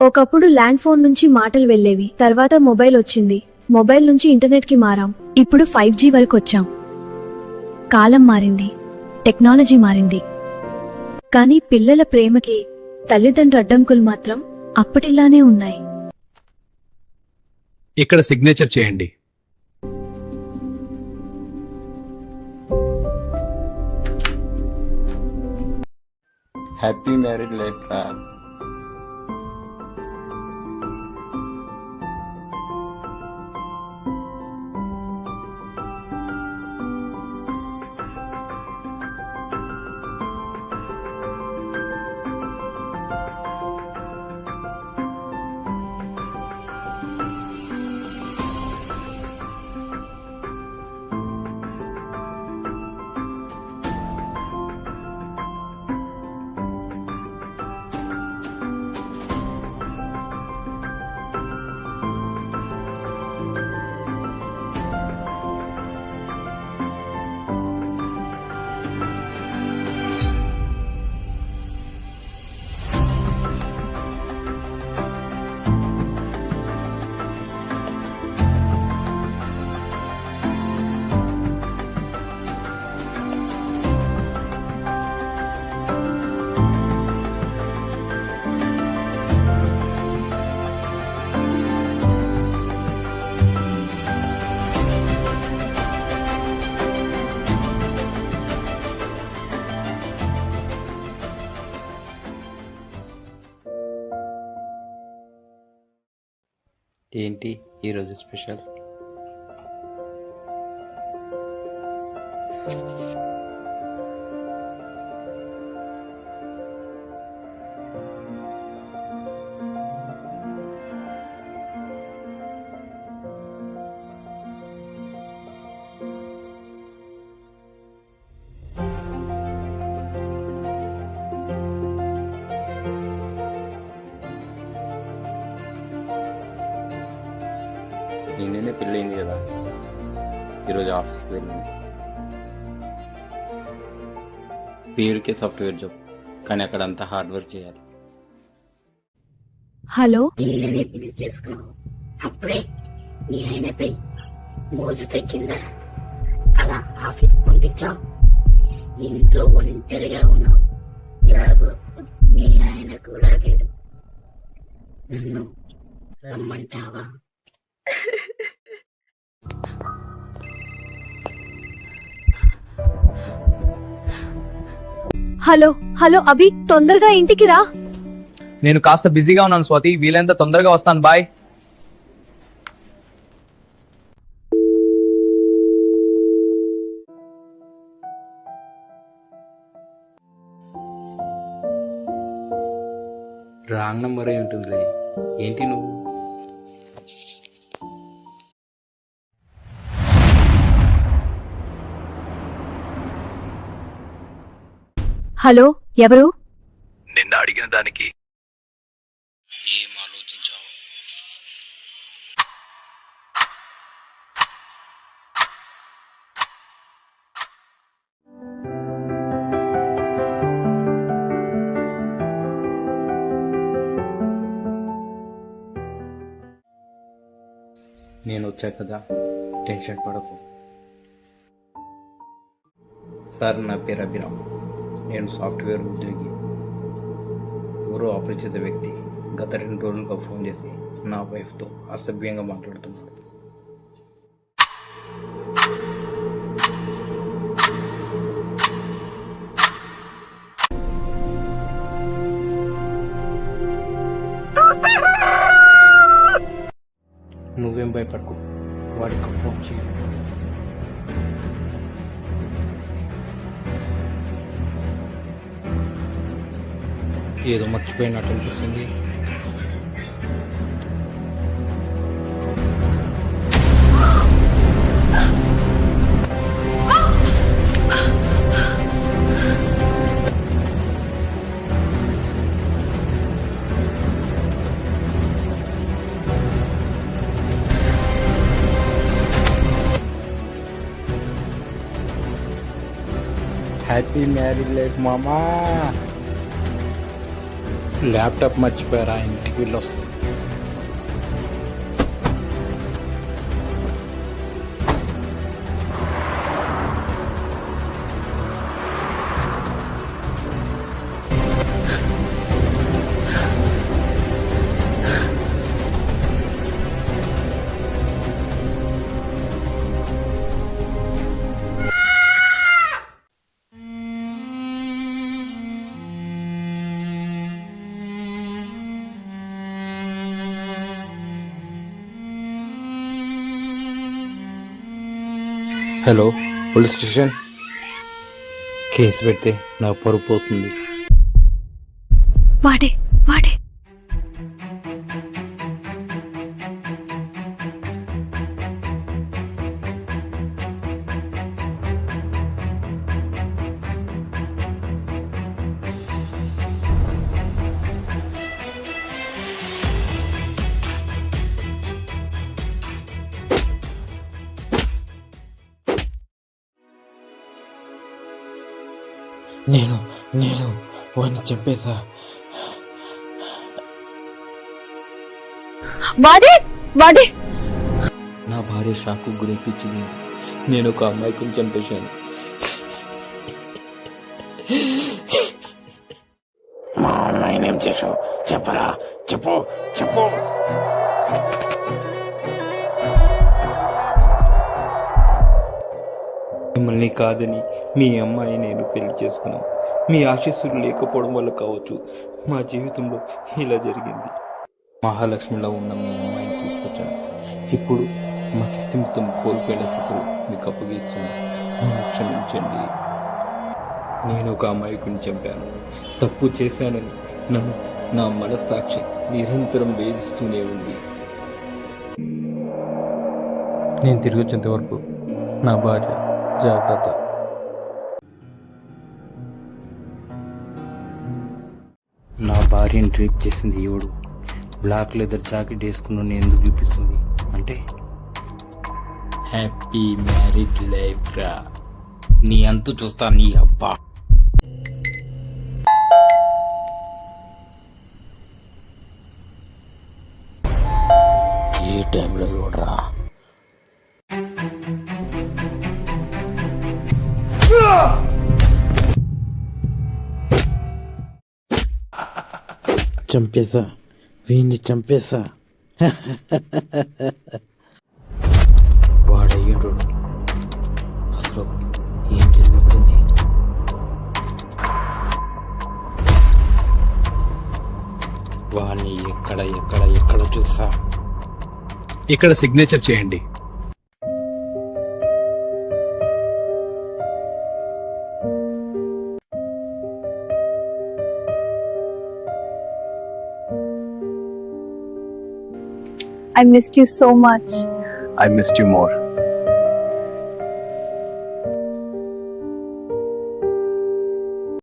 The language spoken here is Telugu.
ఒకప్పుడు ల్యాండ్ ఫోన్ నుంచి మాటలు వెళ్లేవి, తర్వాత మొబైల్ వచ్చింది. మొబైల్ నుంచి ఇంటర్నెట్ కి మారాం. ఇప్పుడు 5G వరకు వచ్చాం. కాలం మారింది, టెక్నాలజీ మారింది, కానీ పిల్లల ప్రేమకి తల్లిదండ్రుల అడ్డంకులు మాత్రం అప్పటిలానే ఉన్నాయి. ఇక్కడ సిగ్నేచర్ చేయండి. హ్యాపీ మ్యారీడ్ లైఫ్ రా. ఏంటి ఈరోజు స్పెషల్? నిన్ననే పెళ్ళయింది కదా, ఈరోజు ఆఫీస్కి వెళ్ళింది. పేరుకే సాఫ్ట్వేర్ జాబ్, కానీ అక్కడ అంతా హార్డ్ వర్క్ చేయాలి. హలో, పిల్లని పెళ్లి చేసుకున్నావు, అప్పుడే నీ ఆయనపై మోజు తగ్గిందా? అలా ఆఫీస్ పంపించావు, ఇంట్లో ఒంటరిగా ఉన్నావు. ఎలాగో నీ ఆయన కూడా లేడు, నన్ను రమ్మంటావా? హలో హలో అభి, తొందరగా ఇంటికి రా. నేను కాస్త బిజీగా ఉన్నాను స్వాతి, వీలైనంత తొందరగా వస్తాను. బాయ్. రాంగ్ నంబర్ అయి ఉంటుందిలే. ఏంటి నువ్వు? హలో, ఎవరు? నిన్న అడిగిన దానికి ఏం ఆలోచించావు? నేను వచ్చా కదా, టెన్షన్ పడకు. సార్, నా పేరు అభిరామ్. నేను సాఫ్ట్వేర్ ఉద్యోగి. ఎవరో అపరిచిత వ్యక్తి గత 2 రోజులుగా ఫోన్ చేసి నా వైఫ్తో అసభ్యంగా మాట్లాడుతున్నాడు. నువ్వేం భయపడకు, వాడికి ఫోన్ చేయి. ఏదో మర్చిపోయినట్టు అనిపిస్తుంది. హ్యాపీ మ్యారీడ్ లైఫ్ మామా. ల్యాప్టాప్ మర్చిపోయారా, ఇంటికి వెళ్ళి వస్తాను. Hello, police station. కేసు పెడితే నా పరువు పోతుంది. వాడే వాడే నేను వాడిని చంపేశా. వాడే వాడే నా భార్య షాకు గురిపించింది. నేను ఒక అమ్మాయిని చంపేశాను. మా అమ్మాయిని ఏం చేసావు చెప్పరా, చెప్పు. మిమ్మల్ని కాదని మీ అమ్మాయి నేను పెళ్లి చేసుకున్నాం. మీ ఆశీస్సులు లేకపోవడం వల్ల కావచ్చు మా జీవితంలో ఇలా జరిగింది. మహాలక్ష్మిలో ఉన్న మీ అమ్మాయిని తీసుకొచ్చాను. ఇప్పుడు మా స్థితిమితం కోల్పోయిన స్థితిలో మీకు అప్పగిస్తున్నాను. నన్ను క్షమించండి. నేను ఒక అమాయకుని చంపాను. తప్పు చేశానని నన్ను నా మనస్సాక్షి నిరంతరం వేధిస్తూనే ఉంది. నేను తిరిగి వచ్చేంత వరకు నా భార్య జాగ్రత్త. నా భార్యని డ్రేప్ చేసింది ఎవడు? బ్లాక్ లెదర్ జాకెట్ వేసుకుని ఎందుకు చూపిస్తుంది అంటే హ్యాపీ మ్యారీడ్ లైఫ్ రా. నీ అంతు చూస్తా నీ అబ్బా. ఏ టైంలో చూడరా. చంపేశా, వీణ్ణి చంపేశా. వాడయ్యాడు. అసలు ఏం జరుగుతుంది? వాణ్ణి ఎక్కడ చూసా. ఇక్కడ సిగ్నేచర్ చేయండి. I missed you so much. I missed you more.